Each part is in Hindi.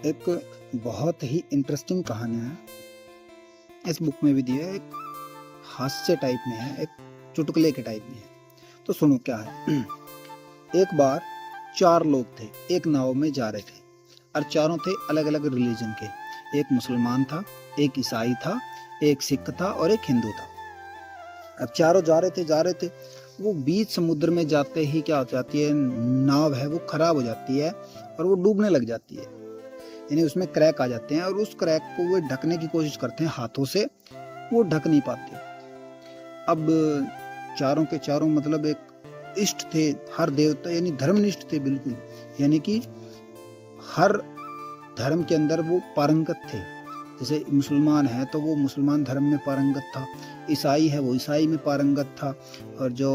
एक बहुत ही इंटरेस्टिंग कहानी है। इस बुक में भी दिया है, एक हास्य टाइप में है, एक चुटकुले के टाइप में है। तो सुनो क्या है। एक बार 4 लोग थे, एक नाव में जा रहे थे और चारों थे अलग अलग रिलीजन के। एक मुसलमान था, एक ईसाई था, एक सिख था और एक हिंदू था। अब चारों जा रहे थे। वो बीच समुद्र में जाते ही क्या हो जाती है, नाव है वो खराब हो जाती है और वो डूबने लग जाती है। यानी उसमें क्रैक आ जाते हैं और उस क्रैक को वो ढकने की कोशिश करते हैं हाथों से, वो ढक नहीं पाते। अब चारों के चारों मतलब एक इष्ट थे, हर देवता यानी धर्मनिष्ठ थे बिल्कुल, यानी कि हर धर्म के अंदर वो पारंगत थे। जैसे मुसलमान है तो वो मुसलमान धर्म में पारंगत था, ईसाई है वो ईसाई में पारंगत था, और जो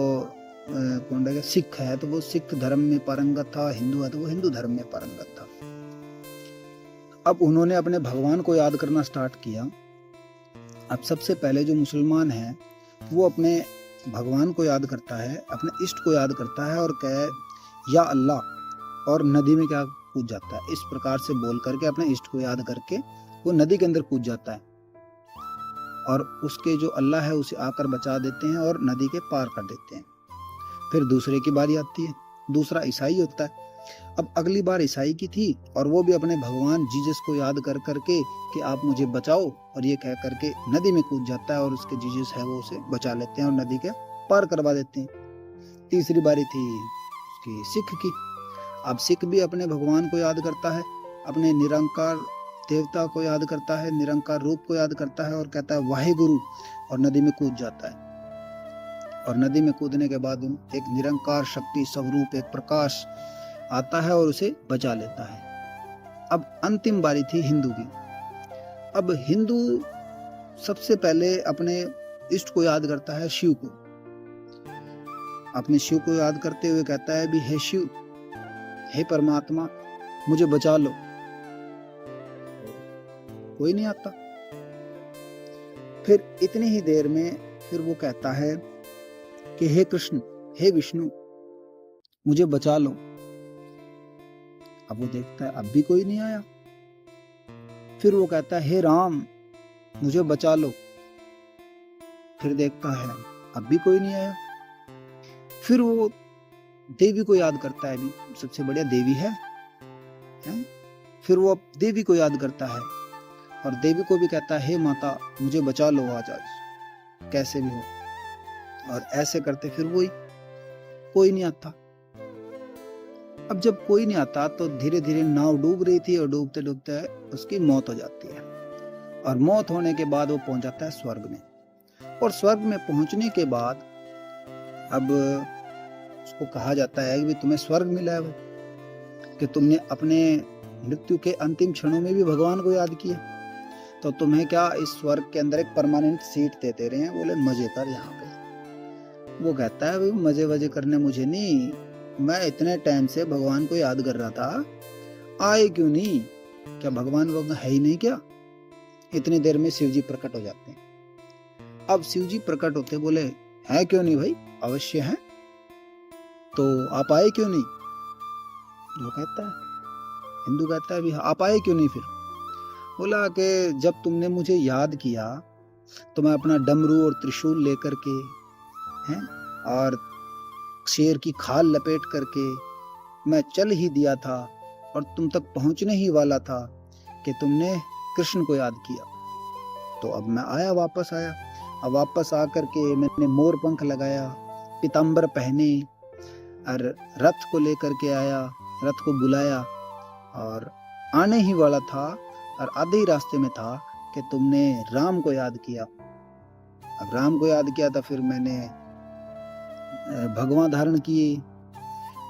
सिख है तो वो सिख धर्म में पारंगत था, हिंदू है तो वो हिंदू धर्म में पारंगत था। अब उन्होंने अपने भगवान को याद करना स्टार्ट किया। अब सबसे पहले जो मुसलमान है वो अपने भगवान को याद करता है, अपने इष्ट को याद करता है और कहे या अल्लाह, और नदी में क्या कूद जाता है। इस प्रकार से बोल करके अपने इष्ट को याद करके वो नदी के अंदर कूद जाता है और उसके जो अल्लाह है उसे आकर बचा देते हैं और नदी के पार कर देते हैं। फिर दूसरे की बारी आती है, दूसरा ईसाई होता है। अब अगली बार ईसाई की थी और वो भी अपने भगवान जीसस को याद कर करके कि आप मुझे बचाओ, और ये कह करके नदी में कूद जाता है और उसके जीसस है वो उसे बचा लेते हैं और नदी के पार करवा देते हैं। तीसरी बारी थी उसकी सिख की। अब सिख भी अपने भगवान को याद करता है, अपने निरंकार देवता को याद करता है, निरंकार रूप को याद करता है और कहता है वाहे गुरु, और नदी में कूद जाता है। और नदी में कूदने के बाद एक निरंकार शक्ति स्वरूप एक प्रकाश आता है और उसे बचा लेता है। अब अंतिम बारी थी हिंदू की। अब हिंदू सबसे पहले अपने इष्ट को याद करता है, शिव को। अपने शिव को याद करते हुए कहता है भी हे शिव, हे परमात्मा मुझे बचा लो। कोई नहीं आता। फिर इतनी ही देर में फिर वो कहता है कि हे कृष्ण, हे विष्णु मुझे बचा लो। अब वो देखता है अब भी कोई नहीं आया। फिर वो कहता है हे राम मुझे बचा लो। फिर देखता है अब भी कोई नहीं आया। फिर वो देवी को याद करता है, भी सबसे बढ़िया देवी है? फिर वो देवी को याद करता है और देवी को भी कहता है हे माता मुझे बचा लो आज कैसे भी हो। और ऐसे करते फिर वही कोई नहीं आता। अब जब कोई नहीं आता तो धीरे धीरे नाव डूब रही थी और डूबते डूबते उसकी मौत हो जाती है। और मौत होने के बाद वो पहुंच जाता है स्वर्ग में। और स्वर्ग में पहुंचने के बाद अब उसको कहा जाता है कि तुम्हें स्वर्ग मिला है वो, कि तुमने अपने मृत्यु के अंतिम क्षणों में भी भगवान को याद किया, तो तुम्हें क्या इस स्वर्ग के अंदर एक परमानेंट सीट देते रहे हैं। बोले मजे कर यहाँ पे। वो कहता है मजे वजे करने मुझे नहीं, मैं इतने टाइम से भगवान को याद कर रहा था, आए क्यों नहीं? क्या भगवान वगैरह है ही नहीं क्या? इतनी देर में शिव जी प्रकट हो जाते हैं। अब शिव जी प्रकट होते बोले है क्यों नहीं भाई, अवश्य है, तो आप आए क्यों नहीं? वो कहता है, हिंदू कहता है भी आप आए क्यों नहीं? फिर बोला कि जब तुमने मुझे याद किया तो मैं अपना डमरू और त्रिशूल लेकर के हैं और शेर की खाल लपेट करके मैं चल ही दिया था और तुम तक पहुंचने ही वाला था कि तुमने कृष्ण को याद किया। तो अब मैं आया, वापस आया। अब वापस आकर के मैंने मोर पंख लगाया, पीताम्बर पहने और रथ को लेकर के आया, रथ को बुलाया और आने ही वाला था और आधे ही रास्ते में था कि तुमने राम को याद किया। अब राम को याद किया तो फिर मैंने भगवा धारण किए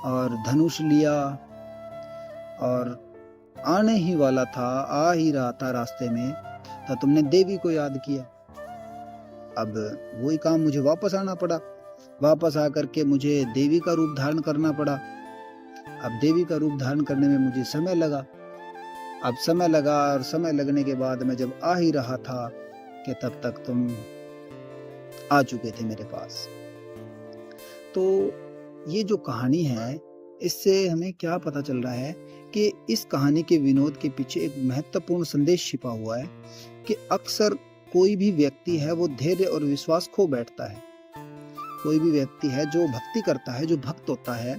और धनुष लिया और आने ही वाला था, आ ही रहा था रास्ते में, तो तुमने देवी को याद किया। अब वही काम मुझे वापस आना पड़ा, वापस आकर के मुझे देवी का रूप धारण करना पड़ा। अब देवी का रूप धारण करने में मुझे समय लगा। अब समय लगा और समय लगने के बाद मैं जब आ ही रहा था कि तब तक तुम आ चुके थे मेरे पास। तो ये जो कहानी है इससे हमें क्या पता चल रहा है कि इस कहानी के विनोद के पीछे एक महत्वपूर्ण संदेश छिपा हुआ है कि अक्सर कोई भी व्यक्ति है वो धैर्य और विश्वास खो बैठता है। कोई भी व्यक्ति है जो भक्ति करता है, जो भक्त होता है,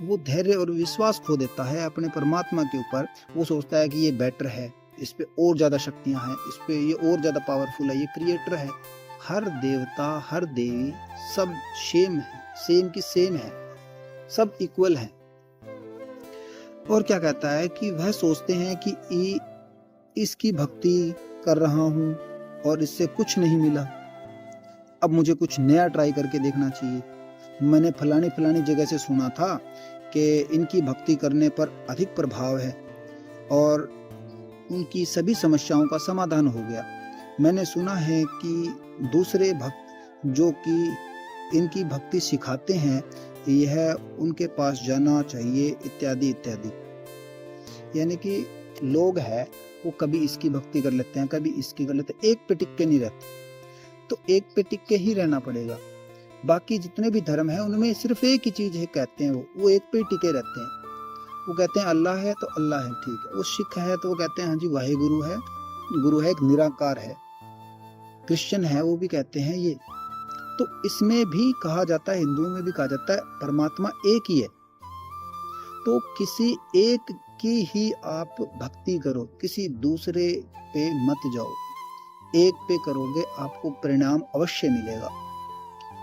वो धैर्य और विश्वास खो देता है अपने परमात्मा के ऊपर। वो सोचता है कि ये बेटर है, इस पे और ज्यादा शक्तियां हैं, इस पे ये और ज्यादा पावरफुल है, ये क्रिएटर है। हर देवता, हर देवी सब सेम है, सेम की सेम है, सब इक्वल है। और क्या कहता है कि वह सोचते हैं कि इसकी भक्ति कर रहा हूं और इससे कुछ नहीं मिला, अब मुझे कुछ नया ट्राई करके देखना चाहिए। मैंने फलानी जगह से सुना था कि इनकी भक्ति करने पर अधिक प्रभाव है और उनकी सभी समस्याओं का समाधान हो गया। मैंने सुना है कि दूसरे भक्त जो कि इनकी भक्ति सिखाते हैं, यह उनके पास जाना चाहिए, इत्यादि इत्यादि। यानी कि लोग हैं वो कभी इसकी भक्ति कर लेते हैं, कभी इसकी कर लेते हैं, एक पे टिक के नहीं रहते। तो एक पे टिक के ही रहना पड़ेगा। बाकी जितने भी धर्म है उनमें सिर्फ एक ही चीज है, कहते हैं वो एक पे टिके रहते हैं। वो कहते हैं अल्लाह है तो अल्लाह है, ठीक है। वो सिख है तो वो कहते हैं हाँ जी वाहे गुरु है, गुरु है, एक निराकार है। क्रिश्चियन है वो भी कहते हैं ये। तो इसमें भी कहा जाता है, हिंदुओं में भी कहा जाता है परमात्मा एक ही है। तो किसी एक की ही आप भक्ति करो, किसी दूसरे पे मत जाओ। एक पे करोगे आपको परिणाम अवश्य मिलेगा,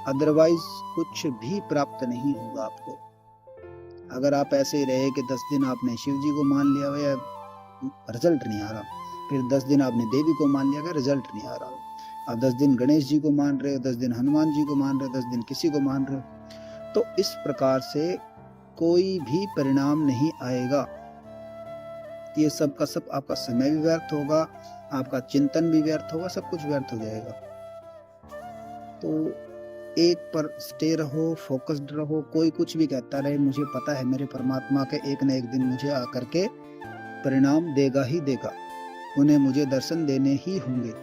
अदरवाइज कुछ भी प्राप्त नहीं होगा आपको। अगर आप ऐसे ही रहे कि 10 दिन आपने शिव जी को मान लिया या रिजल्ट नहीं आ रहा, फिर 10 दिन आपने देवी को मान लिया, रिजल्ट नहीं आ रहा, आप 10 दिन गणेश जी को मान रहे हो, 10 दिन हनुमान जी को मान रहे हो, 10 दिन किसी को मान रहे हो, तो इस प्रकार से कोई भी परिणाम नहीं आएगा। ये सब का सब आपका समय भी व्यर्थ होगा, आपका चिंतन भी व्यर्थ होगा, सब कुछ व्यर्थ हो जाएगा। तो एक पर स्टे रहो, फोकस्ड रहो। कोई कुछ भी कहता रहे, मुझे पता है मेरे परमात्मा के एक न एक दिन मुझे आकर के परिणाम देगा ही देगा, उन्हें मुझे दर्शन देने ही होंगे।